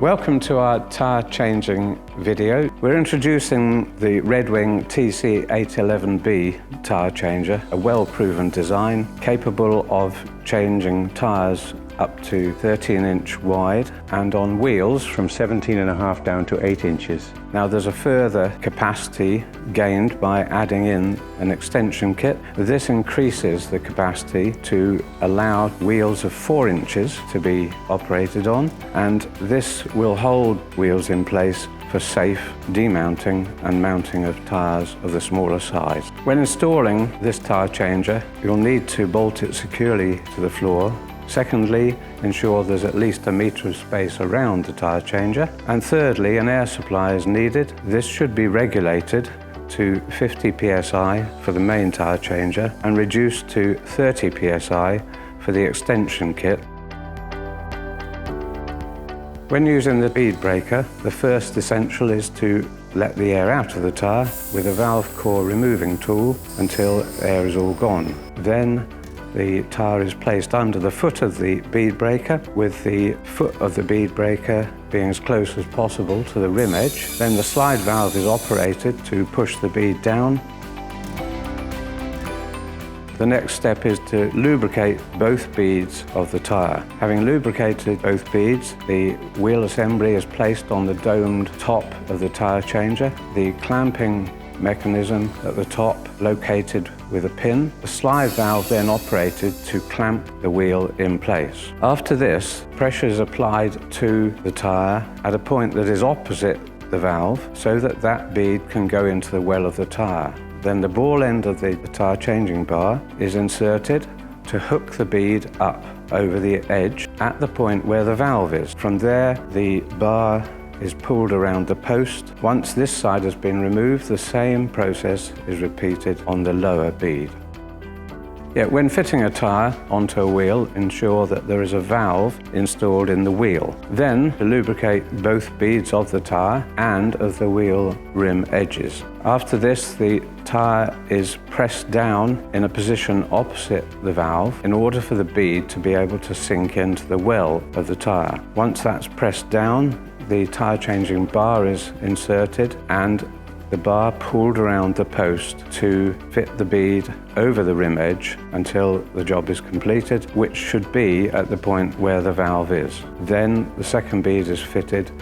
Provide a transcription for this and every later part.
Welcome to our tyre changing video. We're introducing the Redwing TC811B tyre changer, a well-proven design capable of changing tyres up to 13-inch wide and on wheels from 17.5 down to 8 inches. Now there's a further capacity gained by adding in an extension kit. This increases the capacity to allow wheels of 4 inches to be operated on, and this will hold wheels in place for safe demounting and mounting of tyres of the smaller size. When installing this tyre changer, you'll need to bolt it securely to the floor. Secondly, ensure there's at least 1 metre of space around the tyre changer. And thirdly, an air supply is needed. This should be regulated to 50 psi for the main tyre changer and reduced to 30 psi for the extension kit. When using the bead breaker, the first essential is to let the air out of the tyre with a valve core removing tool until air is all gone. Then the tyre is placed under the foot of the bead breaker, with the foot of the bead breaker being as close as possible to the rim edge. Then the slide valve is operated to push the bead down. The next step is to lubricate both beads of the tyre. Having lubricated both beads, the wheel assembly is placed on the domed top of the tyre changer. The clamping mechanism at the top located with a pin. The slide valve then operated to clamp the wheel in place. After this, pressure is applied to the tyre at a point that is opposite the valve so that that bead can go into the well of the tyre. Then the ball end of the tyre changing bar is inserted to hook the bead up over the edge at the point where the valve is. From there, the bar is pulled around the post. Once this side has been removed, the same process is repeated on the lower bead. When fitting a tyre onto a wheel, ensure that there is a valve installed in the wheel. Then to lubricate both beads of the tyre and of the wheel rim edges. After this, the tyre is pressed down in a position opposite the valve in order for the bead to be able to sink into the well of the tyre. Once that's pressed down, the tyre changing bar is inserted and the bar pulled around the post to fit the bead over the rim edge until the job is completed, which should be at the point where the valve is. Then the second bead is fitted.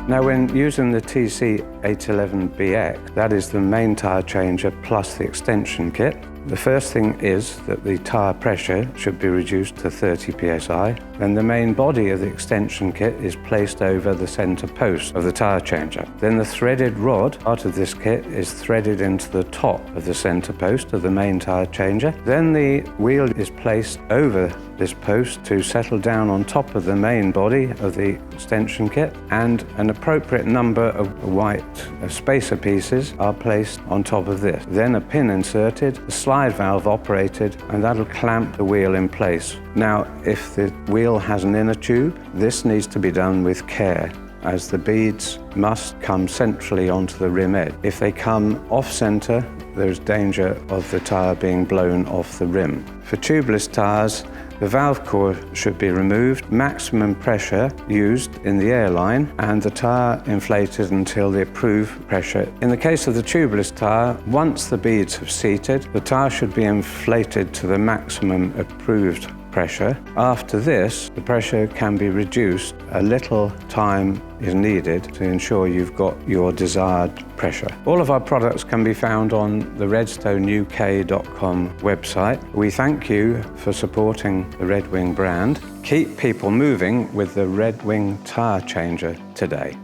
Now when using the TC811BX, that is the main tyre changer plus the extension kit, the first thing is that the tyre pressure should be reduced to 30 psi. Then the main body of the extension kit is placed over the centre post of the tyre changer. Then the threaded rod part of this kit is threaded into the top of the centre post of the main tyre changer. Then the wheel is placed over this post to settle down on top of the main body of the extension kit, and an appropriate number of white spacer pieces are placed on top of this. Then a pin inserted, the slide valve operated, and that'll clamp the wheel in place. Now, if the wheel has an inner tube, this needs to be done with care, as the beads must come centrally onto the rim edge. If they come off-centre, there's danger of the tyre being blown off the rim. For tubeless tyres, the valve core should be removed, maximum pressure used in the airline, and the tyre inflated until the approved pressure. In the case of the tubeless tyre, once the beads have seated, the tyre should be inflated to the maximum approved pressure. After this, the pressure can be reduced. A little time is needed to ensure you've got your desired pressure. All of our products can be found on the redstoneuk.com website. We thank you for supporting the Redwing brand. Keep people moving with the Redwing Tyre Changer today.